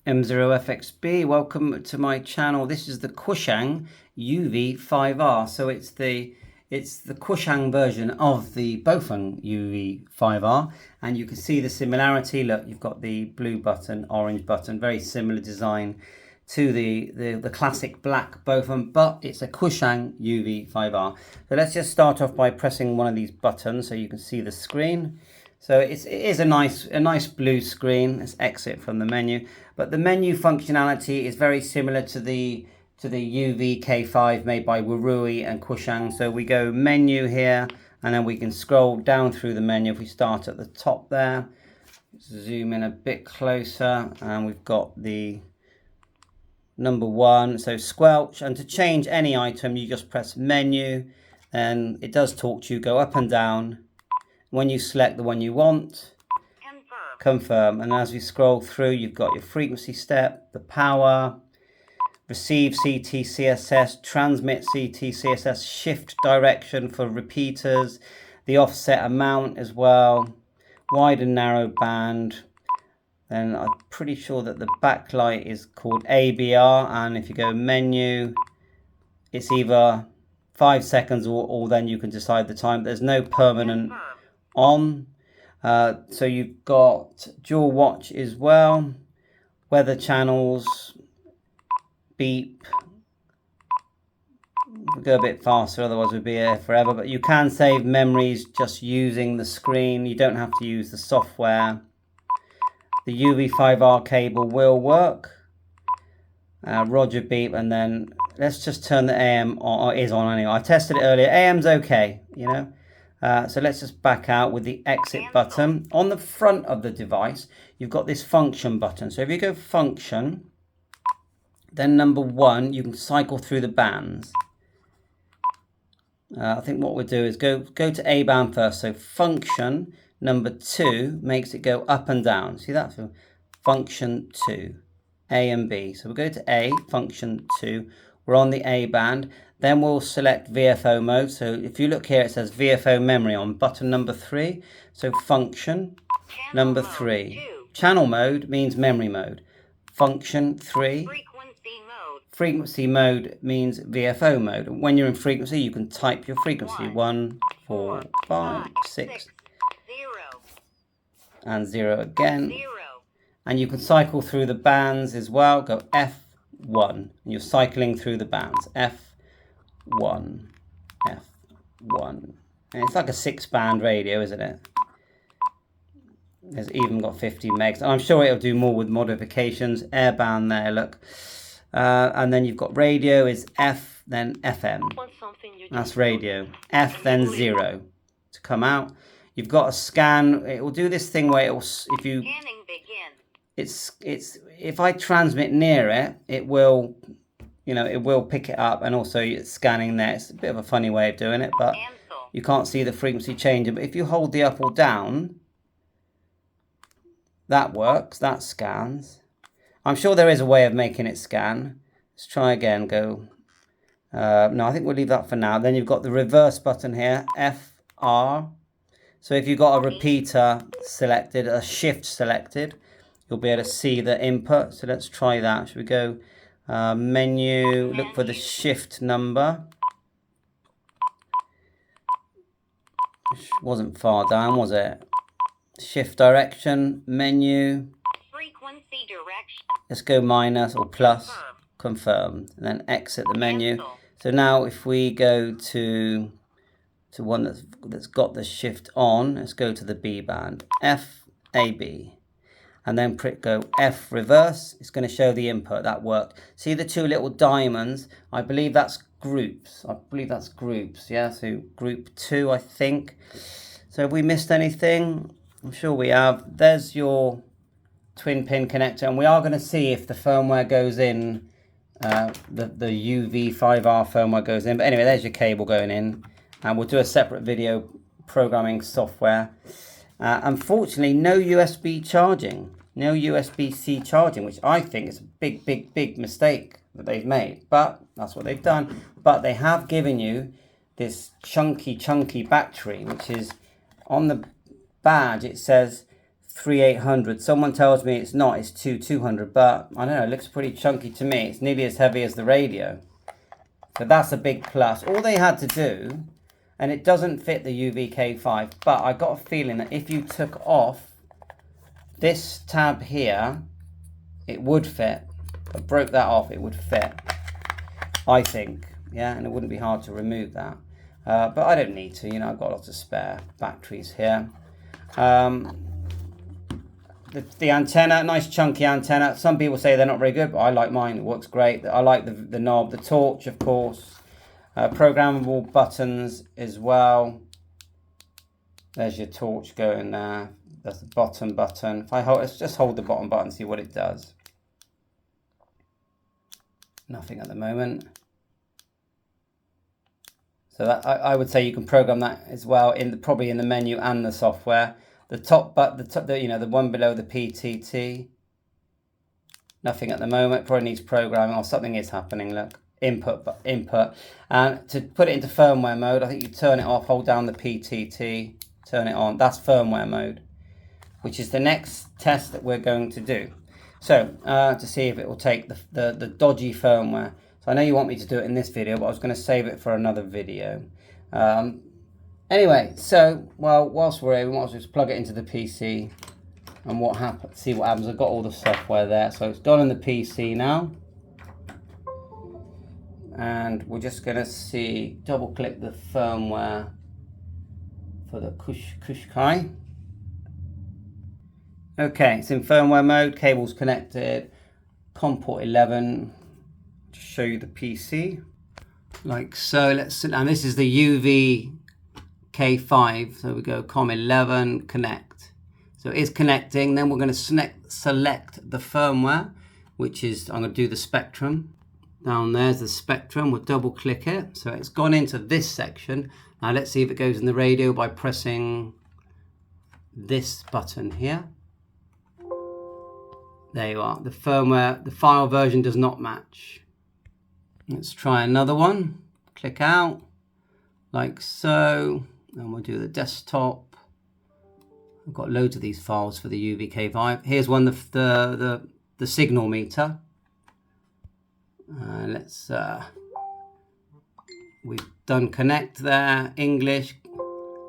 M0FXB, welcome to my channel. This is the QUANSHENG UV-5R. So it's the QUANSHENG version of the Bofeng UV-5R, and you can see the similarity. Look, you've got the blue button, orange button, very similar design to the classic black Bofeng, but it's a QUANSHENG UV-5R. So let's just start off by pressing one of these buttons so you can see the screen. So it is a nice blue screen. Let's exit from the menu. But the menu functionality is very similar to the UV-K5 made by Wurui and QUANSHENG. So we go menu here, and then we can scroll down through the menu. If we start at the top there, zoom in a bit closer, and we've got the number 1, so squelch. And to change any item, you just press menu, and it does talk to you. Go up and down. When you select the one you want, confirm. And as we scroll through, you've got your frequency step, the power, receive CT CSS, transmit CT CSS, shift direction for repeaters, the offset amount as well, wide and narrow band. Then I'm pretty sure that the backlight is called ABR, and if you go menu, it's either 5 seconds or then you can decide the time. There's no permanent on. So you've got dual watch as well, weather channels, beep. We'll go a bit faster, otherwise we'll be here forever. But you can save memories just using the screen. You don't have to use the software. The UV-5R cable will work. Roger beep, and then let's just turn the AM on. Or it is on anyway. I tested it earlier. AM's okay, you know. So let's just back out with the exit button. On the front of the device, you've got this function button. So if you go function, then number 1, you can cycle through the bands. I think what we'll do is go to A band first. So function number 2 makes it go up and down. See that? So function 2, A and B. So we'll go to A, function 2. We're on the A band. Then we'll select VFO mode. So if you look here, it says VFO memory on button number 3. So function number 3. Channel mode means memory mode. Function 3. Frequency mode means VFO mode. When you're in frequency, you can type your frequency. 1, 4, 5, 6. And 0 again. And you can cycle through the bands as well. Go F1. And you're cycling through the bands. F1, F1. And it's like a 6-band radio, isn't it? It's even got 50 megs. And I'm sure it'll do more with modifications. Airband there, look. And then you've got radio is F, then FM. That's radio. F, then 0 to come out. You've got a scan. It will do this thing where it will, if you, if I transmit near it, it will, you know, it will pick it up, and also it's scanning there. It's a bit of a funny way of doing it, but you can't see the frequency changing. But if you hold the up or down, that works, that scans. I'm sure there is a way of making it scan. Let's try again, go. No, I think we'll leave that for now. Then you've got the reverse button here, FR. So if you've got a repeater selected, a shift selected, you'll be able to see the input. So let's try that. Should we go menu, look for the shift number. Which wasn't far down, was it? Shift direction, menu. Frequency direction. Let's go minus or plus, confirmed, and then exit the menu. So now if we go to one that's got the shift on, let's go to the B band, FAB. And then go F reverse. It's going to show the input. That worked. See the 2 little diamonds? I believe that's groups. Yeah, so group 2, I think. So have we missed anything? I'm sure we have. There's your twin pin connector, and we are going to see if the firmware goes in. The UV-5R firmware goes in. But anyway, there's your cable going in, and we'll do a separate video programming software. Unfortunately, no USB charging. No USB-C charging, which I think is a big mistake that they've made. But that's what they've done. But they have given you this chunky battery, which is on the badge. It says 3800. Someone tells me it's not, it's 2200, but I don't know, it looks pretty chunky to me. It's nearly as heavy as the radio. So that's a big plus. All they had to do, and it doesn't fit the UV-5, but I got a feeling that if you took off this tab here, it would fit. If I broke that off, it would fit, I think. Yeah, and it wouldn't be hard to remove that. But I don't need to, you know, I've got lots of spare batteries here. The antenna, nice chunky antenna. Some people say they're not very good, but I like mine. It works great. I like the knob, the torch, of course. Programmable buttons as well. There's your torch going there. That's the bottom button. If I hold, let's just hold the bottom button, see what it does. Nothing at the moment. So that, I would say you can program that as well probably in the menu and the software. The top, you know, the one below the PTT. Nothing at the moment. Probably needs programming, or something is happening. Look, input. And to put it into firmware mode, I think you turn it off, hold down the PTT, turn it on. That's firmware mode, which is the next test that we're going to do. So to see if it will take the dodgy firmware. So I know you want me to do it in this video, but I was going to save it for another video. Anyway, so whilst we're here, we might as well just plug it into the PC and see what happens. I've got all the software there, so it's gone in the PC now. And we're just going to double click the firmware for the Qushay. Okay, it's in firmware mode, cables connected, COM port 11. Just show you the PC, like so. And this is the UV-5, so we go COM 11, connect. So it's connecting, then we're going to select the firmware, which is, I'm going to do the spectrum. Down there's the spectrum, we'll double click it. So it's gone into this section. Now let's see if it goes in the radio by pressing this button here. There you are. The firmware, the file version does not match. Let's try another one. Click out, like so. And we'll do the desktop. I've got loads of these files for the UV-5. Here's one, the signal meter. Let's we've done connect there, English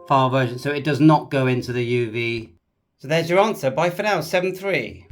file version, so it does not go into the UV. So there's your answer. Bye for now. 7-3.